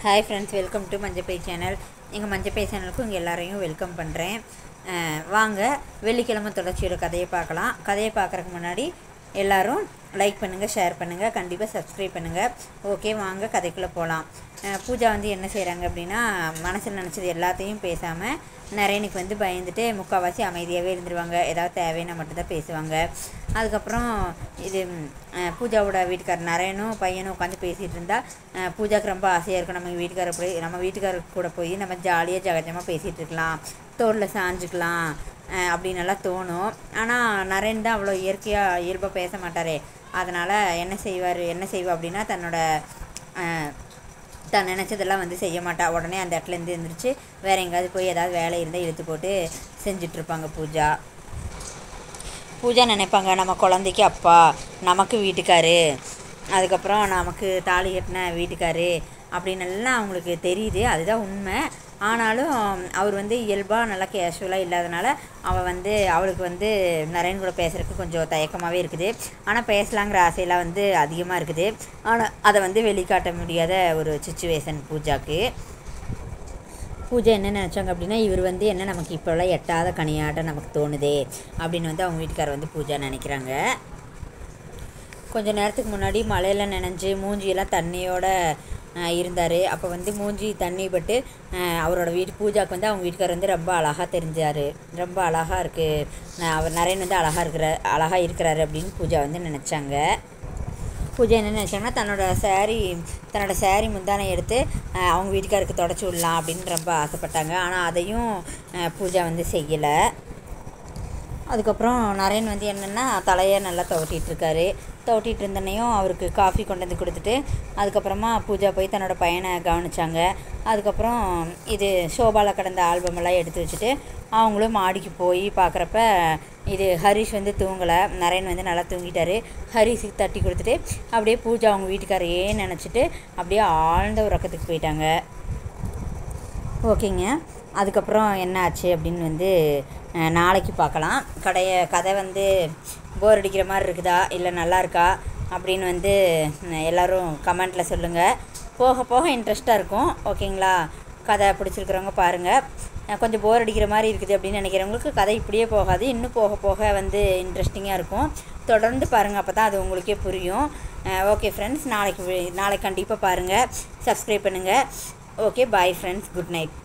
Hi friends, welcome to Manjappai channel. எங்கள் மஞ்சப்பை சேனலுக்கும் இங்கே எல்லாரையும் வெல்கம் பண்ணுறேன். வாங்க வெள்ளிக்கிழமை தொடர்ச்சியோட கதையை பார்க்கலாம். கதையை பார்க்குறதுக்கு முன்னாடி எல்லோரும் லைக் பண்ணுங்கள், ஷேர் பண்ணுங்கள், கண்டிப்பாக சப்ஸ்கிரைப் பண்ணுங்கள். ஓகே, வாங்க கதைக்குள்ளே போகலாம். பூஜா வந்து என்ன செய்கிறாங்க அப்படின்னா, மனசில் நினச்சது எல்லாத்தையும் பேசாமல் நரேனுக்கு வந்து பயந்துட்டு முக்கால்வாசி அமைதியாகவே இருந்துருவாங்க. ஏதாவது தேவைன்னா மட்டும்தான் பேசுவாங்க. அதுக்கப்புறம் இது பூஜாவோட வீட்டுக்காரர் நரேனும் பையனும் உட்காந்து பேசிகிட்டு இருந்தால் பூஜாவுக்கு ரொம்ப ஆசையாக இருக்கும். நம்ம வீட்டுக்காரர் கூட போய் நம்ம ஜாலியாக ஜகஜமாக பேசிகிட்டு இருக்கலாம், தோளில் சாஞ்சிக்கலாம் அப்படின்னெல்லாம் தோணும். ஆனால் நரேன் தான் அவ்வளோ இயல்பாக பேச மாட்டாரே. அதனால் என்ன செய்வா அப்படின்னா, தான் நினச்சதெல்லாம் வந்து செய்ய மாட்டா. உடனே அந்த இடத்துலேருந்து எழுந்திரிச்சு வேறு எங்கேயாவது போய் ஏதாவது வேலை இருந்தால் இழுத்து போட்டு செஞ்சிட்ருப்பாங்க. பூஜா நினைப்பாங்க, நம்ம குழந்தைக்கு அப்பா, நமக்கு வீட்டுக்காரு, அதுக்கப்புறம் நமக்கு தாலி கட்டின வீட்டுக்காரு அப்படின்னு எல்லாம் அவங்களுக்கு தெரியுது. அதுதான் உண்மை. ஆனாலும் அவர் வந்து இயல்பாக நல்லா கேஷுவலாக இல்லாதனால அவளுக்கு வந்து நரேன் கூட பேசுகிறதுக்கு கொஞ்சம் தயக்கமாகவே இருக்குது. ஆனால் பேசலாங்கிற ஆசையெல்லாம் வந்து அதிகமாக இருக்குது. ஆனால் அதை வந்து வெளிக்காட்ட முடியாத ஒரு சிச்சுவேஷன் பூஜாவுக்கு. பூஜா என்ன நினச்சாங்க அப்படின்னா, இவர் வந்து என்ன நமக்கு இப்போல்லாம் எட்டாத கனியாட்டம் நமக்கு தோணுதே அப்படின்னு வந்து அவங்க வீட்டுக்காரர் வந்து பூஜா நினைக்கிறாங்க. கொஞ்சம் நேரத்துக்கு முன்னாடி மழையில் நனைஞ்சு மூஞ்சியெல்லாம் தண்ணியோட இருந்தார். அப்போ வந்து மூஞ்சி தண்ணி பட்டு அவரோட பூஜாவுக்கு வந்து அவங்க வீட்டுக்காரர் வந்து ரொம்ப அழகாக தெரிஞ்சார். ரொம்ப அழகாக இருக்குது, அவர் நரேன் வந்து அழகாக இருக்கிறாரு அப்படின்னு பூஜா வந்து நினச்சாங்க. பூஜா என்ன நினச்சாங்கன்னா, தன்னோட சேரீ முந்தானை எடுத்து அவங்க வீட்டுக்காருக்கு தொடச்சி விடலாம் அப்படின்னு ரொம்ப ஆசைப்பட்டாங்க. ஆனால் அதையும் பூஜா வந்து செய்யலை. அதுக்கப்புறம் நரேன் வந்து என்னென்னா தலையை நல்லா துவட்டிகிட்ருக்காரு. துவட்டிகிட்டு இருந்தனையும் அவருக்கு காஃபி கொண்டு வந்து கொடுத்துட்டு அதுக்கப்புறமா பூஜா போய் தன்னோட பையனை கவனிச்சாங்க. அதுக்கப்புறம் இது ஷோபாவில் கிடந்த ஆல்பமெல்லாம் எடுத்து வச்சுட்டு அவங்களும் மாடிக்கு போய் பார்க்குறப்ப இது ஹரிஷ் வந்து தூங்கலை. நரேன் வந்து நல்லா தூங்கிட்டார். ஹரிஷுக்கு தட்டி கொடுத்துட்டு அப்படியே பூஜா அவங்க வீட்டுக்காரையே நினச்சிட்டு அப்படியே ஆழ்ந்த உறக்கத்துக்கு போயிட்டாங்க. ஓகேங்க, அதுக்கப்புறம் என்ன ஆச்சு அப்படின்னு வந்து நாளைக்கு பார்க்கலாம். கதை வந்து போர் அடிக்கிற மாதிரி இருக்குதா இல்லை நல்லா இருக்கா அப்படின்னு வந்து எல்லோரும் கமெண்ட்டில் சொல்லுங்கள். போக போக இன்ட்ரெஸ்ட்டாக இருக்கும். ஓகேங்களா? கதை பிடிச்சிருக்கிறவங்க பாருங்கள். கொஞ்சம் போர் அடிக்கிற மாதிரி இருக்குது அப்படின்னு நினைக்கிறவங்களுக்கு கதை இப்படியே போகாது, இன்னும் போக போக வந்து இன்ட்ரெஸ்டிங்காக இருக்கும். தொடர்ந்து பாருங்கள், அப்போ தான் அது உங்களுக்கே புரியும். ஓகே ஃப்ரெண்ட்ஸ், நாளைக்கு கண்டிப்பாக பாருங்கள், சப்ஸ்கிரைப் பண்ணுங்கள். Okay, bye friends, good night.